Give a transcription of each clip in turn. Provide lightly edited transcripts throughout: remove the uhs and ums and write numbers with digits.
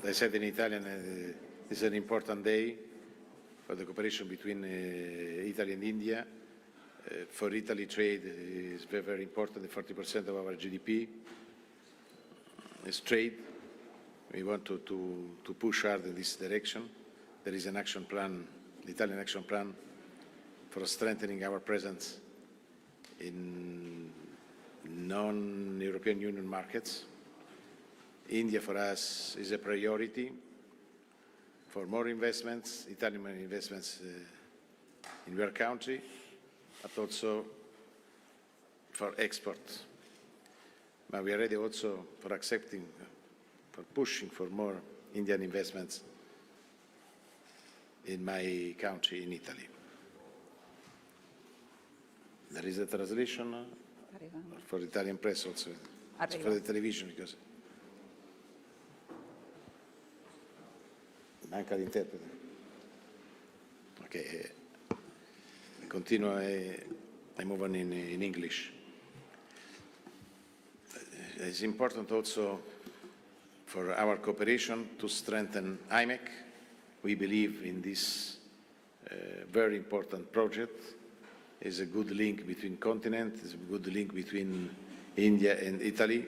I said in Italian, this is an important day for the cooperation between Italy and India. For Italy, trade is very, very important. 40% of our GDP is trade. We want to push hard in this direction. There is an action plan, the Italian action plan, for strengthening our presence in non-European Union markets. India for us is a priority for more investments, Italian investments in your country, but also for export. But we are ready also for accepting, for pushing for more Indian investments in my country, in Italy. There is a translation for the Italian press also, for the television, because manca di interprete. Okay, continuo I move on in English. It's important also for our cooperation to strengthen IMEC. We believe in this very important project. It's a good link between continents, it's a good link between India and Italy.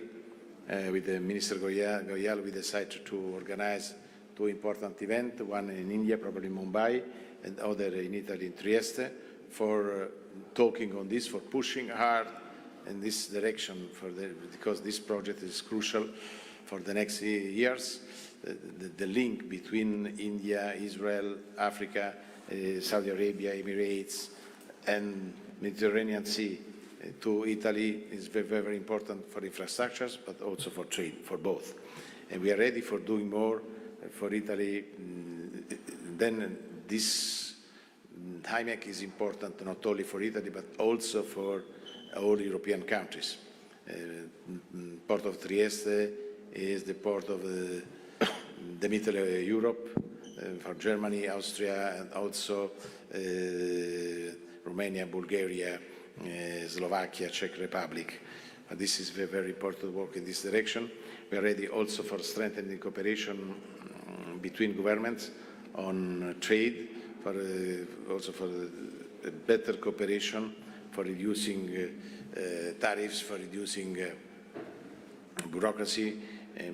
With the Minister Goyal, we decided to organize two important events, one in India, probably Mumbai, and other in Italy, in Trieste, for talking on this, for pushing hard in this direction, because this project is crucial for the next years. The link between India, Israel, Africa, Saudi Arabia, Emirates, and Mediterranean Sea to Italy is very, very important for infrastructures, but also for trade, for both. And we are ready for doing more for Italy. Then this IMEC is important not only for Italy, but also for all European countries. Port of Trieste is the port of the Middle Europe, for Germany, Austria, and also Romania, Bulgaria, Slovakia, Czech Republic. This is very, very important work in this direction. We are ready also for strengthening cooperation between governments on trade, also for a better cooperation, for reducing tariffs, for reducing bureaucracy,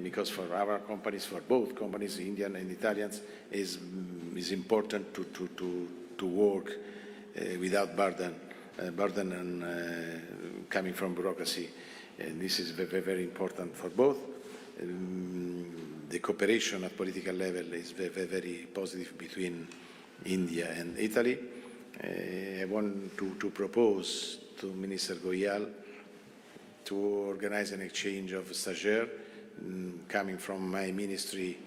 because for our companies, for both companies, Indian and Italians, is important to work without burden coming from bureaucracy. And this is very, very important for both. The cooperation at political level is very, very positive between India and Italy. I want to propose to Minister Goyal to organize an exchange of stagiaires coming from my ministry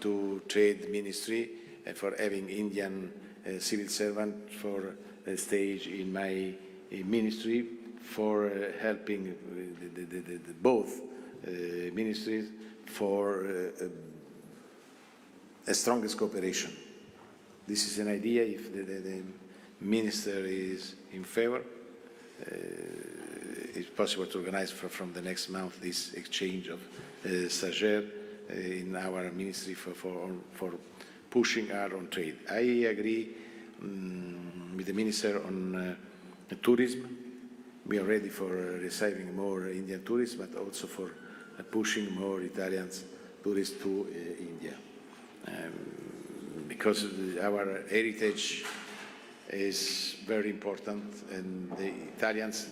to trade ministry, for having Indian civil servant for a stage in my ministry, for helping both ministries for a strongest cooperation. This is an idea. If the minister is in favor, it's possible to organize from the next month this exchange of stagiaires in our ministry for pushing hard on trade. I agree with the minister on tourism. We are ready for receiving more Indian tourists, but also for pushing more Italian tourists to India. Because our heritage is very important, and the Italians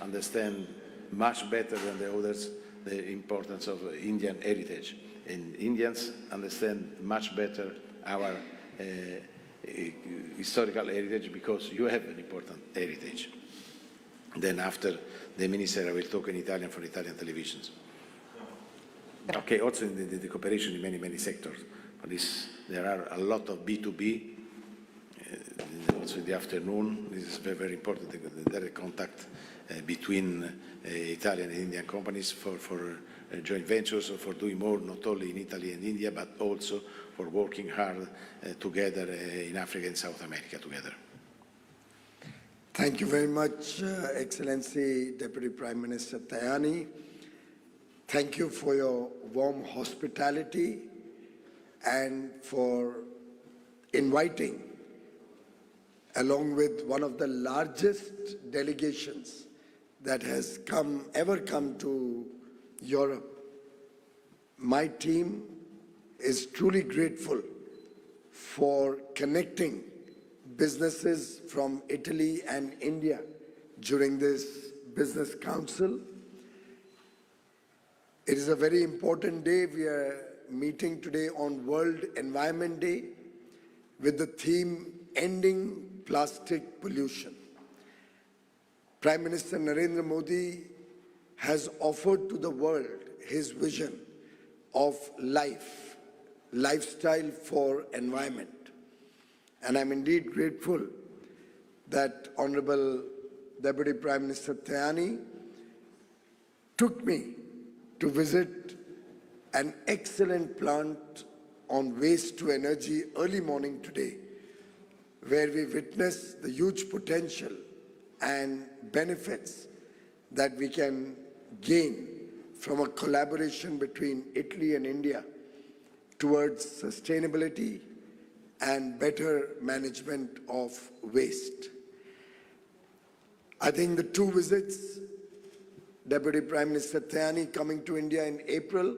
understand much better than the others the importance of Indian heritage. And Indians understand much better our historical heritage, because you have an important heritage. Then after the minister, I will talk in Italian for Italian televisions. Okay, also in the cooperation in many, many sectors. For this, there are a lot of B2B, also in the afternoon. This is very, very important, the direct contact between Italian and Indian companies for joint ventures, or for doing more, not only in Italy and India, but also for working hard together in Africa and South America together. Thank you very much, Excellency Deputy Prime Minister Tajani. Thank you for your warm hospitality and for inviting, along with one of the largest delegations that has ever come to Europe. My team is truly grateful for connecting businesses from Italy and India during this Business Council. It is a very important day. We are meeting today on World Environment Day with the theme Ending Plastic Pollution. Prime Minister Narendra Modi has offered to the world his vision of lifestyle for environment. And I'm indeed grateful that Honorable Deputy Prime Minister Tajani took me to visit an excellent plant on waste to energy early morning today, where we witnessed the huge potential and benefits that we can gain from a collaboration between Italy and India towards sustainability and better management of waste. I think the two visits, Deputy Prime Minister Tajani coming to India in April,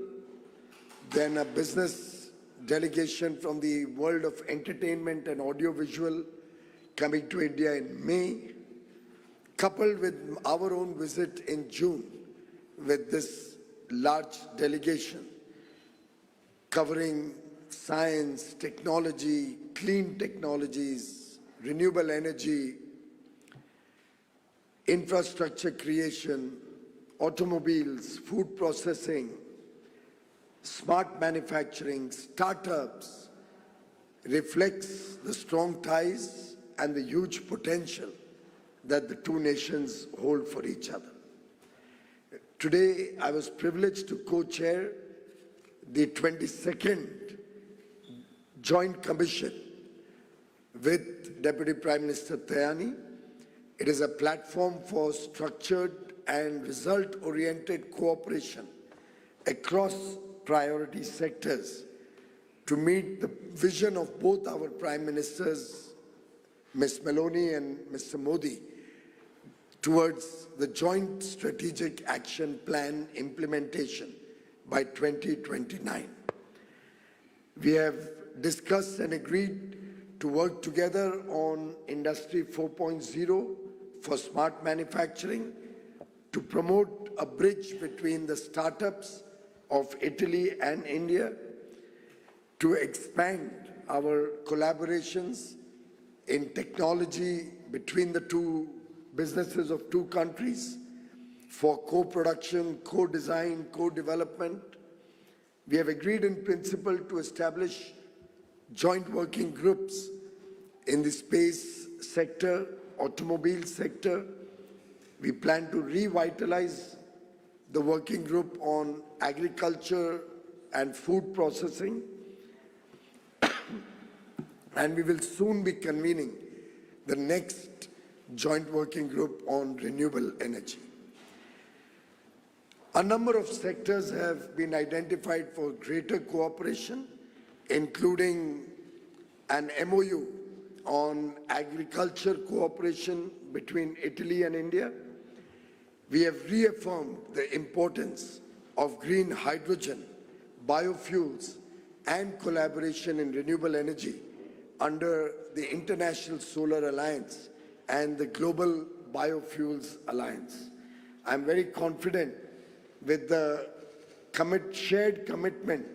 then a business delegation from the world of entertainment and audiovisual coming to India in May, coupled with our own visit in June with this large delegation covering science, technology, clean technologies, renewable energy, infrastructure creation, automobiles, food processing, smart manufacturing, startups, reflects the strong ties and the huge potential that the two nations hold for each other. Today, I was privileged to co-chair the 22nd Joint Commission with Deputy Prime Minister Tajani. It is a platform for structured and result-oriented cooperation across priority sectors to meet the vision of both our Prime Ministers, Ms. Meloni and Mr. Modi, towards the joint strategic action plan implementation by 2029. We have discussed and agreed to work together on Industry 4.0 for smart manufacturing, to promote a bridge between the startups of Italy and India, to expand our collaborations in technology between the two businesses of two countries for co-production, co-design, co-development. We have agreed in principle to establish joint working groups in the space sector, automobile sector. We plan to revitalize the working group on agriculture and food processing. And we will soon be convening the next joint working group on renewable energy. A number of sectors have been identified for greater cooperation, including an MOU on agriculture cooperation between Italy and India. We have reaffirmed the importance of green hydrogen, biofuels, and collaboration in renewable energy under the International Solar Alliance and the Global Biofuels Alliance. I'm very confident with the shared commitment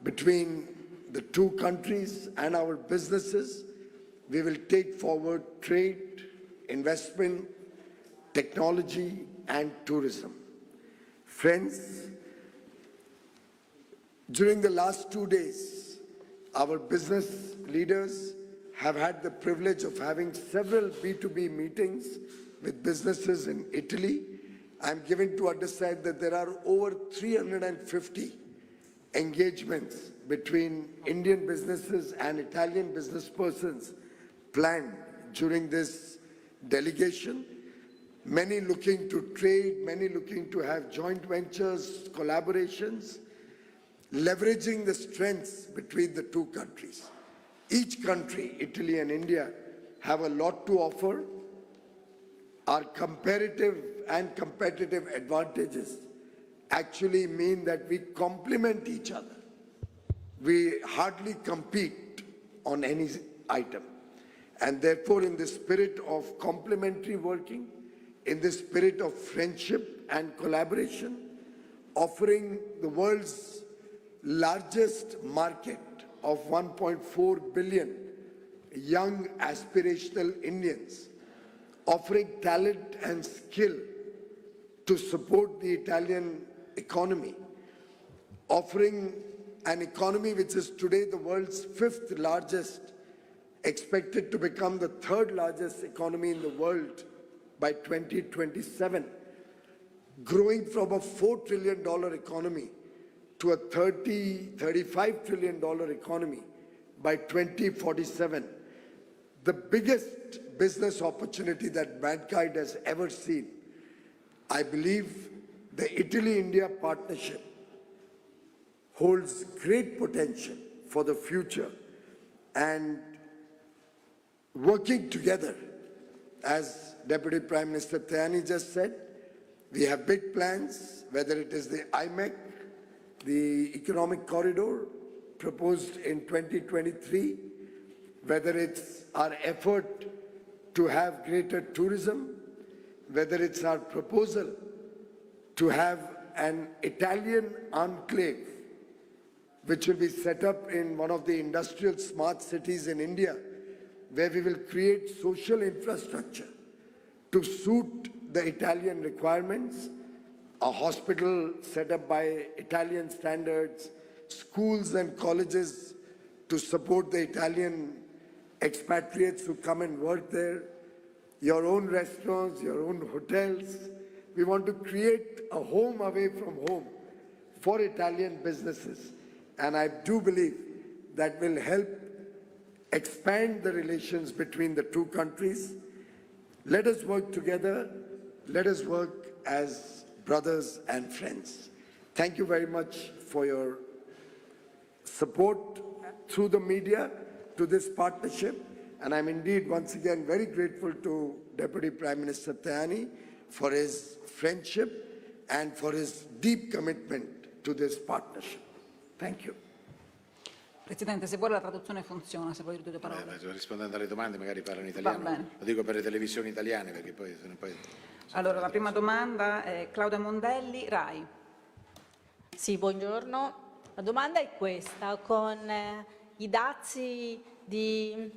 between the two countries and our businesses, we will take forward trade, investment, technology, and tourism. Friends, during the last 2 days, our business leaders have had the privilege of having several B2B meetings with businesses in Italy. I'm given to understand that there are over 350 engagements between Indian businesses and Italian business persons planned during this delegation. Many looking to trade, many looking to have joint ventures, collaborations. leveraging the strengths between the two countries. Each country, Italy and India, have a lot to offer. Our comparative and competitive advantages actually mean that we complement each other. We hardly compete on any item. And therefore, in the spirit of complementary working, in the spirit of friendship and collaboration, offering the world's largest market of 1.4 billion young aspirational Indians, offering talent and skill to support the Italian economy, offering an economy which is today the world's 5th largest, expected to become the 3rd largest economy in the world by 2027, growing from a $4 trillion economy to a $35 trillion economy by 2047. The biggest business opportunity that mankind has ever seen. I believe the Italy-India partnership holds great potential for the future, and working together, as Deputy Prime Minister Tajani just said, we have big plans, whether it is the IMEC, the economic corridor proposed in 2023, whether it's our effort to have greater tourism, whether it's our proposal to have an Italian enclave which will be set up in one of the industrial smart cities in India, where we will create social infrastructure to suit the Italian requirements, a hospital set up by Italian standards, schools and colleges to support the Italian expatriates who come and work there, your own restaurants, your own hotels. We want to create a home away from home for Italian businesses. And I do believe that will help expand the relations between the two countries. Let us work together. Let us work as brothers and friends. Thank you very much for your support through the media to this partnership. And I'm indeed once again very grateful to Deputy Prime Minister Tajani for his friendship and for his deep commitment to this partnership. Thank you. Presidente, se vuole la traduzione funziona, se vuoi dire due parole. Rispondendo alle domande magari parlo in italiano, lo dico per le televisioni italiane perché poi... Allora, la prima domanda è Claudia Mondelli, RAI. Sì, buongiorno. La domanda è questa, con i dazi di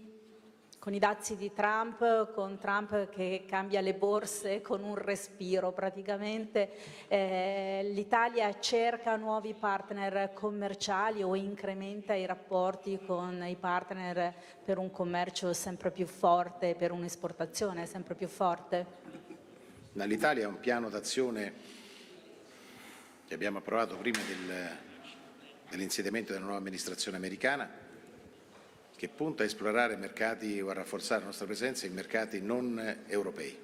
Trump, con Trump che cambia le borse con un respiro praticamente, l'Italia cerca nuovi partner commerciali o incrementa i rapporti con i partner per un commercio sempre più forte, per un'esportazione sempre più forte? L'Italia ha un piano d'azione che abbiamo approvato prima dell'insediamento della nuova amministrazione americana, che punta a esplorare mercati o a rafforzare la nostra presenza in mercati non europei.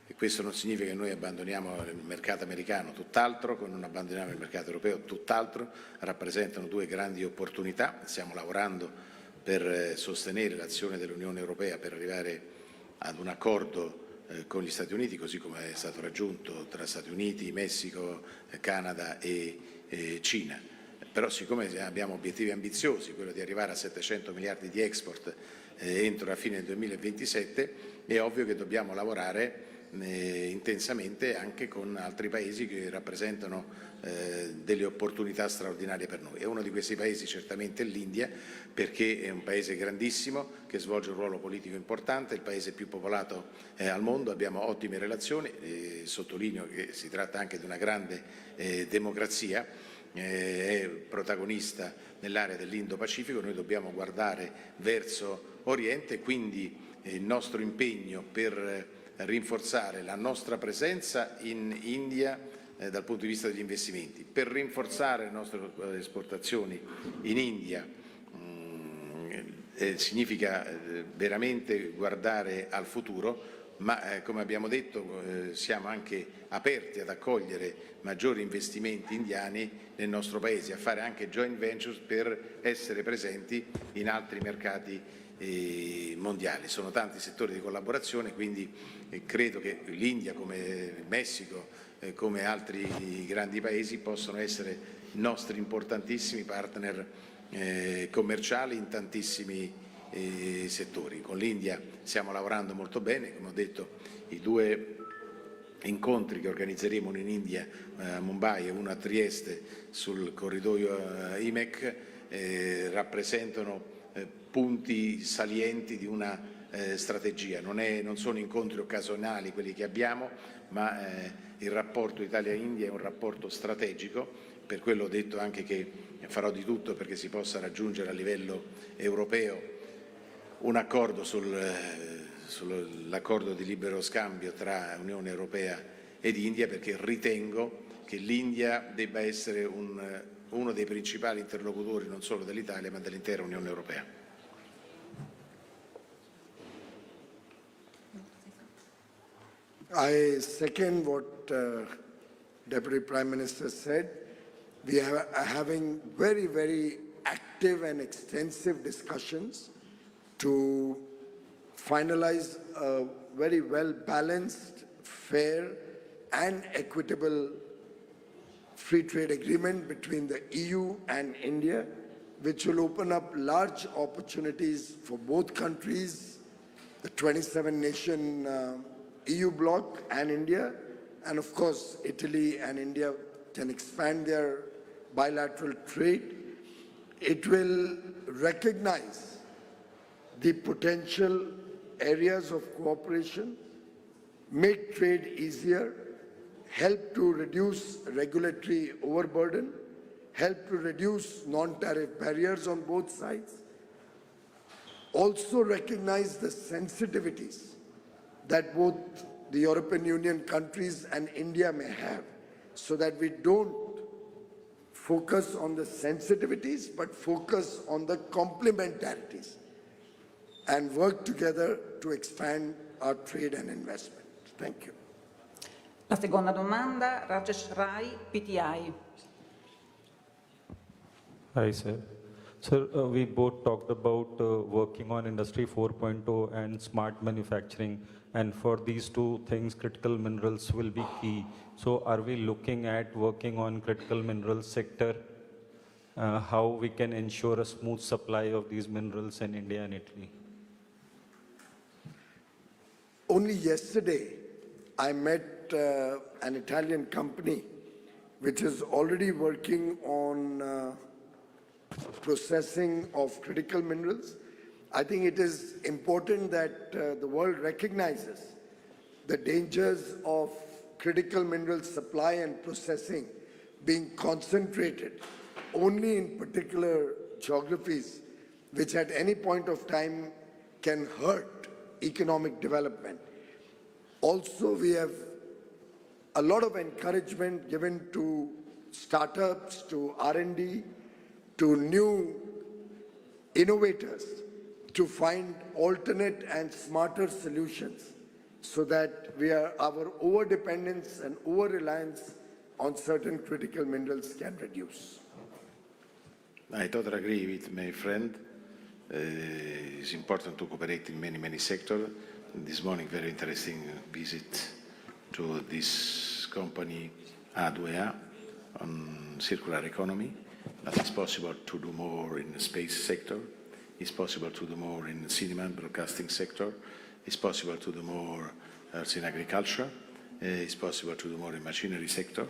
E questo non significa che noi abbandoniamo il mercato americano, tutt'altro, non abbandoniamo il mercato europeo, tutt'altro, rappresentano due grandi opportunità. Stiamo lavorando per sostenere l'azione dell'Unione Europea per arrivare ad un accordo con gli Stati Uniti, così come è stato raggiunto tra Stati Uniti, Messico, Canada e Cina. Però siccome abbiamo obiettivi ambiziosi, quello di arrivare a 700 miliardi di export entro la fine del 2027, è ovvio che dobbiamo lavorare intensamente anche con altri paesi che rappresentano delle opportunità straordinarie per noi. E uno di questi paesi certamente è l'India, perché è un paese grandissimo che svolge un ruolo politico importante, il paese più popolato al mondo, abbiamo ottime relazioni, sottolineo che si tratta anche di una grande democrazia, è protagonista nell'area dell'Indo-Pacifico. Noi dobbiamo guardare verso Oriente, quindi il nostro impegno per rinforzare la nostra presenza in India dal punto di vista degli investimenti, per rinforzare le nostre esportazioni in India significa veramente guardare al futuro ma come abbiamo detto siamo anche aperti ad accogliere maggiori investimenti indiani nel nostro Paese, a fare anche joint ventures per essere presenti in altri mercati mondiali. Sono tanti settori di collaborazione, quindi credo che l'India, come il Messico, come altri grandi paesi possono essere nostri importantissimi partner commerciali in tantissimi settori. Con l'India stiamo lavorando molto bene, come ho detto i 2 incontri che organizzeremo, uno in India a Mumbai e uno a Trieste sul corridoio IMEC rappresentano punti salienti di una strategia. Non sono incontri occasionali quelli che abbiamo, ma il rapporto Italia-India è un rapporto strategico, per quello ho detto anche che farò di tutto perché si possa raggiungere a livello europeo un accordo sull'accordo di libero scambio tra Unione Europea ed India, perché ritengo che l'India debba essere uno dei principali interlocutori non solo dell'Italia ma dell'intera Unione Europea. I second what Deputy Prime Minister said. We are having very, very active and extensive discussions to finalize a very well-balanced, fair and equitable free trade agreement between the EU and India, which will open up large opportunities for both countries, the 27-nation EU bloc and India, and of course Italy and India can expand their bilateral trade. It will recognize the potential areas of cooperation, make trade easier, help to reduce regulatory overburden, help to reduce non-tariff barriers on both sides, also recognize the sensitivities that both the European Union countries and India may have, so that we don't focus on the sensitivities, but focus on the complementarities and work together to expand our trade and investment. Thank you. La seconda domanda, Rajesh Rai, PTI. Hi, sir. Sir, we both talked about working on Industry 4.0 and smart manufacturing, and for these two things, critical minerals will be key. So are we looking at working on critical minerals sector, how we can ensure a smooth supply of these minerals in India and Italy? Only yesterday, I met an Italian company which is already working on processing of critical minerals. I think it is important that the world recognizes the dangers of critical mineral supply and processing being concentrated only in particular geographies, which at any point of time can hurt economic development. Also, we have a lot of encouragement given to startups, to R&D, to new innovators to find alternate and smarter solutions so that our over-dependence and over-reliance on certain critical minerals can reduce. I totally agree with my friend. It's important to cooperate in many, many sectors. This morning, very interesting visit to this company A2A on circular economy. But it's possible to do more in the space sector. It's possible to do more in the cinema and broadcasting sector. It's possible to do more in agriculture. It's possible to do more in machinery sector.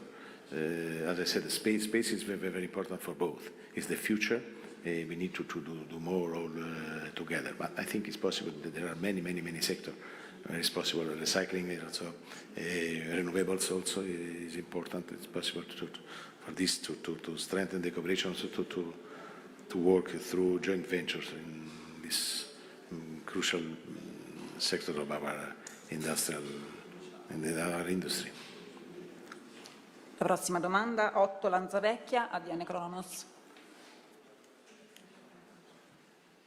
As I said, the space is very, very important for both. It's the future. We need to do more all together. But I think it's possible that there are many, many, many sectors where it's possible. Recycling is also, renewables also is important. It's possible for this to strengthen the cooperation, also to work through joint ventures in this crucial sector of our industrial and our industry. La prossima domanda, 8 Lanzavecchia, ADN Cronos.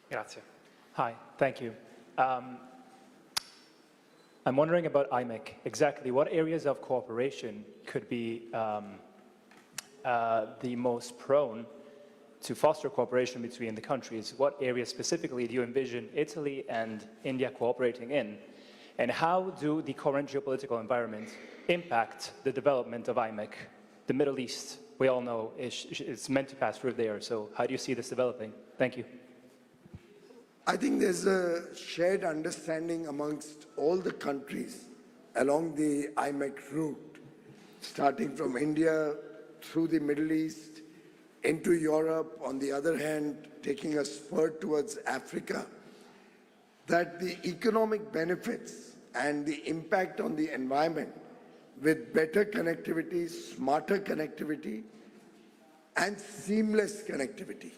Grazie. Hi, thank you. I'm wondering about IMEC. Exactly what areas of cooperation could be the most prone to foster cooperation between the countries? What areas specifically do you envision Italy and India cooperating in? And how do the current geopolitical environment impact the development of IMEC? The Middle East, we all know, it's meant to pass through there. So how do you see this developing? Thank you. I think there's a shared understanding amongst all the countries along the IMEC route, starting from India through the Middle East, into Europe, on the other hand, taking a spur towards Africa, that the economic benefits and the impact on the environment with better connectivity, smarter connectivity, and seamless connectivity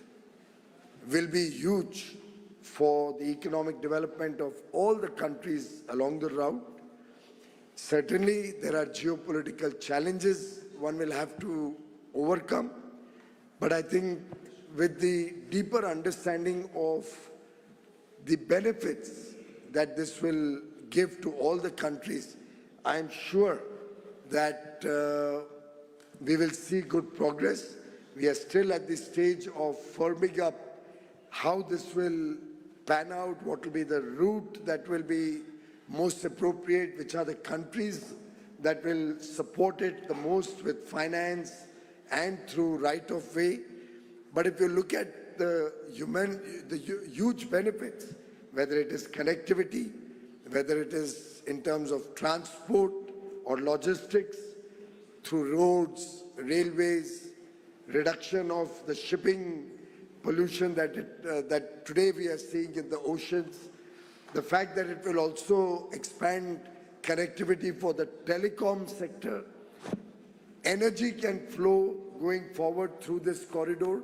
will be huge for the economic development of all the countries along the route. Certainly, there are geopolitical challenges one will have to overcome. But I think with the deeper understanding of the benefits that this will give to all the countries, I'm sure that we will see good progress. We are still at the stage of firming up how this will pan out, what will be the route that will be most appropriate, which are the countries that will support it the most with finance and through right-of-way. But if you look at the huge benefits, whether it is connectivity, whether it is in terms of transport or logistics, through roads, railways, reduction of the shipping pollution that today we are seeing in the oceans, the fact that it will also expand connectivity for the telecom sector. Energy can flow going forward through this corridor.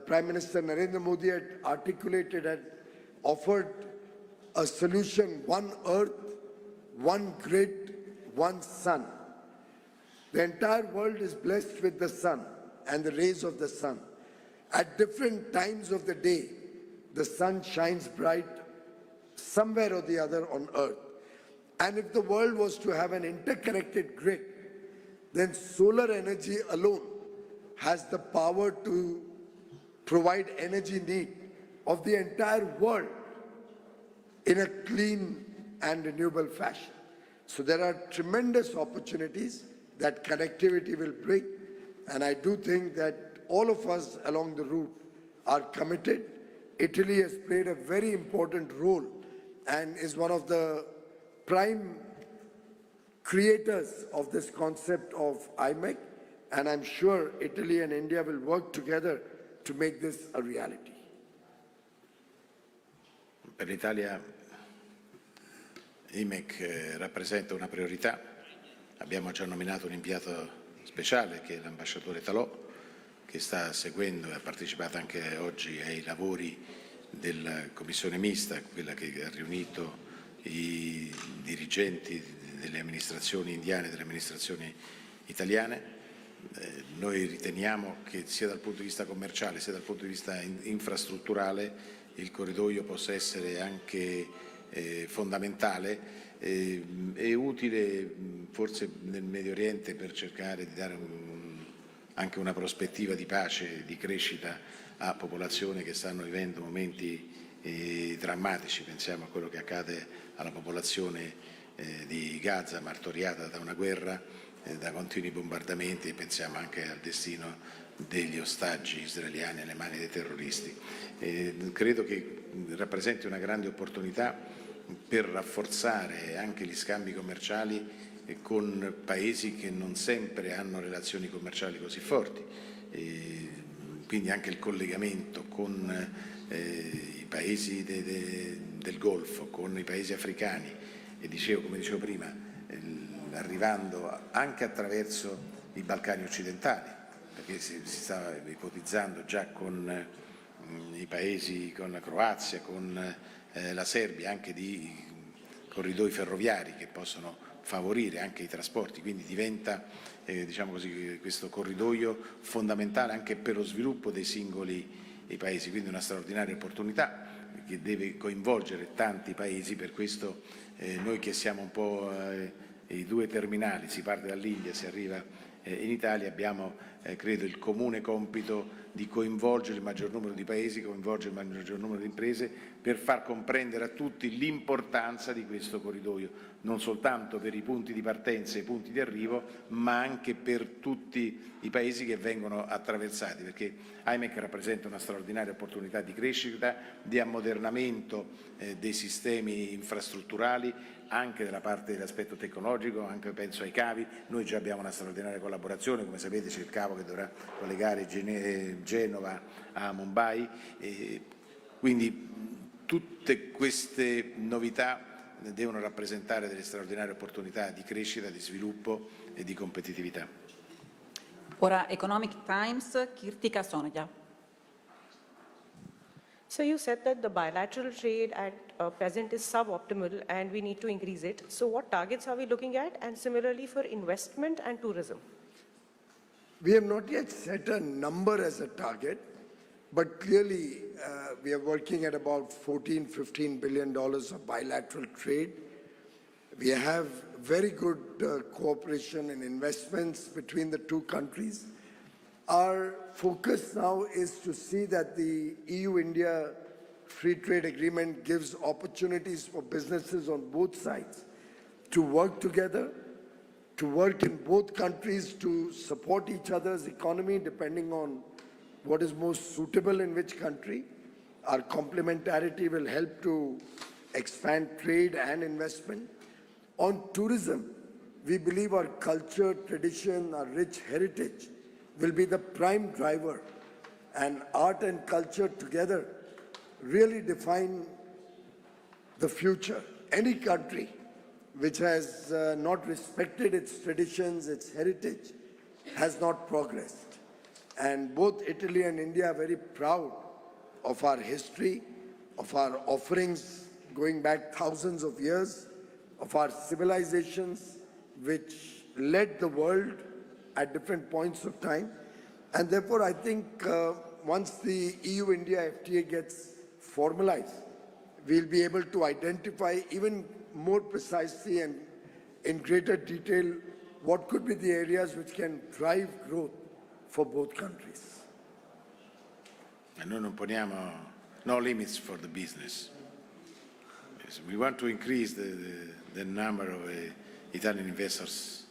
Prime Minister Narendra Modi had articulated and offered a solution: one earth, one grid, one sun. The entire world is blessed with the sun and the rays of the sun. At different times of the day, the sun shines bright somewhere or the other on earth. And if the world was to have an interconnected grid, then solar energy alone has the power to provide energy need of the entire world in a clean and renewable fashion. So there are tremendous opportunities that connectivity will bring, and I do think that all of us along the route are committed. Italy has played a very important role and is one of the prime creators of this concept of IMEC, and I'm sure Italy and India will work together to make this a reality. Per l'Italia IMEC rappresenta una priorità. Abbiamo già nominato un inviato speciale che è l'ambasciatore Talò, che sta seguendo e ha partecipato anche oggi ai lavori della commissione mista, quella che ha riunito i dirigenti delle amministrazioni indiane e delle amministrazioni italiane. Noi riteniamo che sia dal punto di vista commerciale sia dal punto di vista infrastrutturale il corridoio possa essere anche fondamentale e utile forse nel Medio Oriente per cercare di dare anche una prospettiva di pace e di crescita a popolazioni che stanno vivendo momenti drammatici. Pensiamo a quello che accade alla popolazione di Gaza, martoriata da una guerra, da continui bombardamenti, e pensiamo anche al destino degli ostaggi israeliani alle mani dei terroristi. Credo che rappresenti una grande opportunità per rafforzare anche gli scambi commerciali con paesi che non sempre hanno relazioni commerciali così forti, quindi anche il collegamento con i paesi del Golfo, con i paesi africani e come dicevo prima, arrivando anche attraverso i Balcani occidentali, perché si sta ipotizzando già con i paesi, con la Croazia, con la Serbia, anche di corridoi ferroviari che possono favorire anche i trasporti, quindi diventa diciamo così, questo corridoio fondamentale anche per lo sviluppo dei singoli paesi, quindi una straordinaria opportunità che deve coinvolgere tanti paesi, per questo noi che siamo un po' i due terminali, si parte dall'India, si arriva in Italia, abbiamo credo il comune compito di coinvolgere il maggior numero di paesi, coinvolgere il maggior numero di imprese per far comprendere a tutti l'importanza di questo corridoio, non soltanto per i punti di partenza e i punti di arrivo, ma anche per tutti i paesi che vengono attraversati, perché AIMEC rappresenta una straordinaria opportunità di crescita, di ammodernamento dei sistemi infrastrutturali, anche della parte dell'aspetto tecnologico, anche penso ai cavi. Noi già abbiamo una straordinaria collaborazione, come sapete c'è il cavo che dovrà collegare Genova a Mumbai, quindi tutte queste novità devono rappresentare delle straordinarie opportunità di crescita, di sviluppo e di competitività. Ora Economic Times, Kirtika Sonaja. So you said that the bilateral trade at present is suboptimal and we need to increase it. So what targets are we looking at? And similarly for investment and tourism? We have not yet set a number as a target, but clearly we are working at about $14–15 billion of bilateral trade. We have very good cooperation and investments between the two countries. Our focus now is to see that the EU-India Free Trade Agreement gives opportunities for businesses on both sides to work together, to work in both countries to support each other's economy depending on what is most suitable in which country. Our complementarity will help to expand trade and investment. On tourism, we believe our culture, tradition, our rich heritage will be the prime driver, and art and culture together really define the future. Any country which has not respected its traditions, its heritage, has not progressed. And both Italy and India are very proud of our history, of our offerings going back thousands of years, of our civilizations which led the world at different points of time. And therefore, I think once the EU-India FTA gets formalized, we'll be able to identify even more precisely and in greater detail what could be the areas which can drive growth for both countries. E noi non poniamo no limits for the business. Yes, we want to increase the number of Italian investors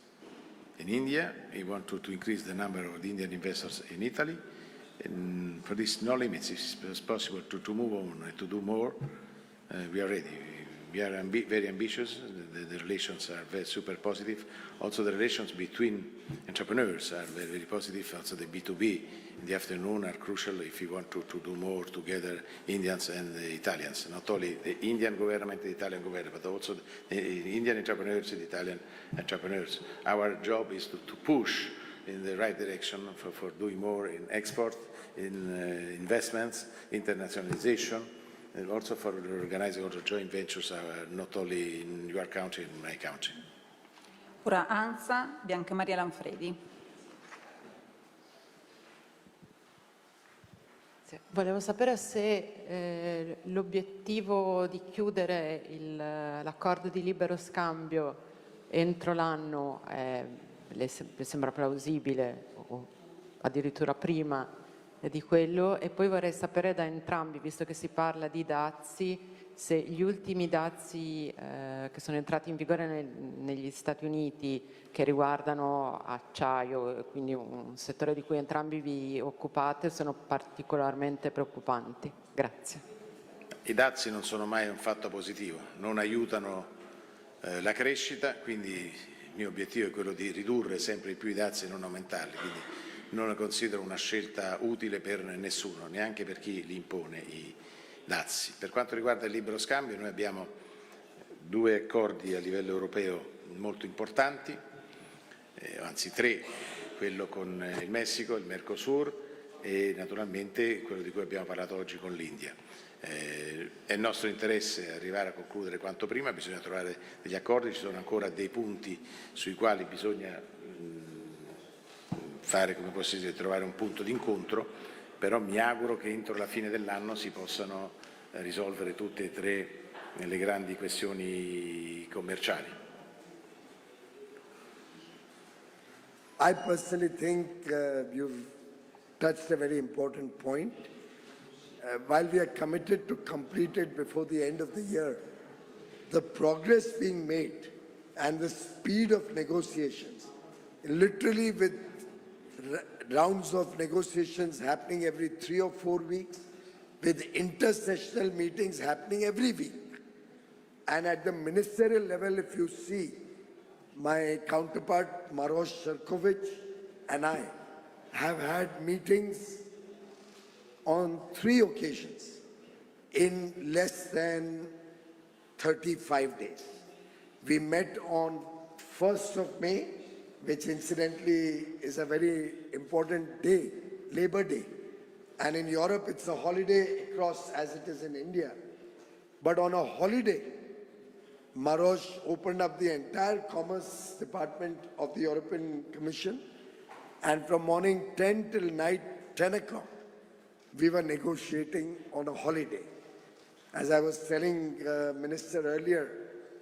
in India. We want to increase the number of Indian investors in Italy. And for this, no limits. It's possible to move on and to do more. We are ready. We are very ambitious. The relations are super positive. Also, the relations between entrepreneurs are very positive. Also, the B2B in the afternoon are crucial if we want to do more together, Indians and the Italians. Not only the Indian government, the Italian government, but also the Indian entrepreneurs and the Italian entrepreneurs. Our job is to push in the right direction for doing more in export, in investments, internationalization, and also for organizing other joint ventures, not only in your country, in my country. Ora ANSA, Bianca Maria Lanfredi. Volevo sapere se l'obiettivo di chiudere l'accordo di libero scambio entro l'anno le sembra plausibile o addirittura prima di quello, e poi vorrei sapere da entrambi, visto che si parla di dazi, se gli ultimi dazi che sono entrati in vigore negli Stati Uniti, che riguardano acciaio, quindi un settore di cui entrambi vi occupate, sono particolarmente preoccupanti. Grazie. I dazi non sono mai un fatto positivo, non aiutano la crescita, quindi il mio obiettivo è quello di ridurre sempre più i dazi e non aumentarli. Quindi non la considero una scelta utile per nessuno, neanche per chi li impone i dazi. Per quanto riguarda il libero scambio, noi abbiamo due accordi a livello europeo molto importanti, anzi tre, quello con il Messico, il Mercosur e naturalmente quello di cui abbiamo parlato oggi con l'India. È nostro interesse arrivare a concludere quanto prima, bisogna trovare degli accordi, ci sono ancora dei punti sui quali bisogna fare, come possibile, trovare un punto d'incontro, però mi auguro che entro la fine dell'anno si possano risolvere tutte e tre le grandi questioni commerciali. I personally think you've touched a very important point. While we are committed to complete it before the end of the year, the progress being made and the speed of negotiations, literally with rounds of negotiations happening every 3 or 4 weeks, with intersessional meetings happening every week. And at the ministerial level, if you see, my counterpart, Maroš Šefčovič, and I have had meetings on 3 occasions in less than 35 days. We met on 1st of May, which incidentally is a very important day, Labor Day. And in Europe, it's a holiday across as it is in India. But on a holiday, Maroš opened up the entire Commerce Department of the European Commission, and from morning 10 till night 10 o'clock, we were negotiating on a holiday. As I was telling Minister earlier,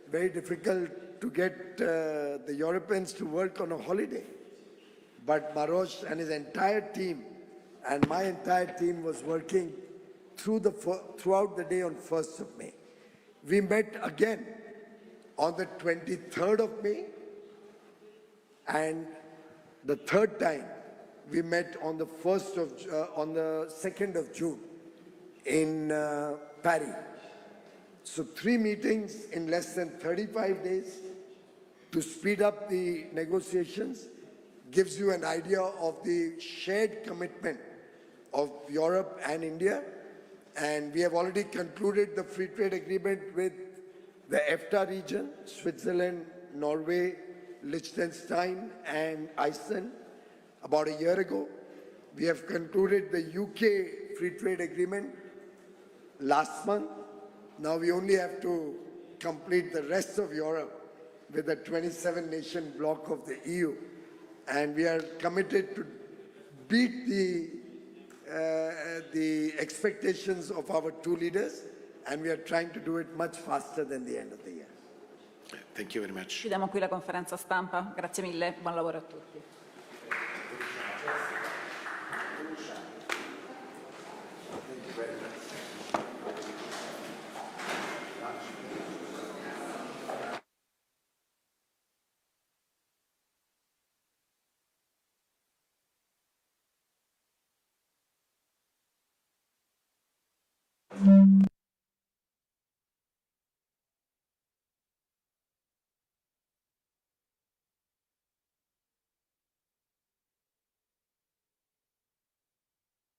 very difficult to get the Europeans to work on a holiday. But Maroš and his entire team and my entire team was working throughout the day on 1st of May. We met again on the 23rd of May, and the third time we met on the 2nd of June in Paris. So 3 meetings in less than 35 days to speed up the negotiations gives you an idea of the shared commitment of Europe and India. And we have already concluded the free trade agreement with the EFTA region, Switzerland, Norway, Liechtenstein, and Iceland about a year ago. We have concluded the UK free trade agreement last month. Now we only have to complete the rest of Europe with the 27-nation bloc of the EU. And we are committed to beat the expectations of our 2 leaders, and we are trying to do it much faster than the end of the year. Thank you very much. Chiudiamo qui la conferenza stampa. Grazie mille, buon lavoro a tutti. Thank you very much.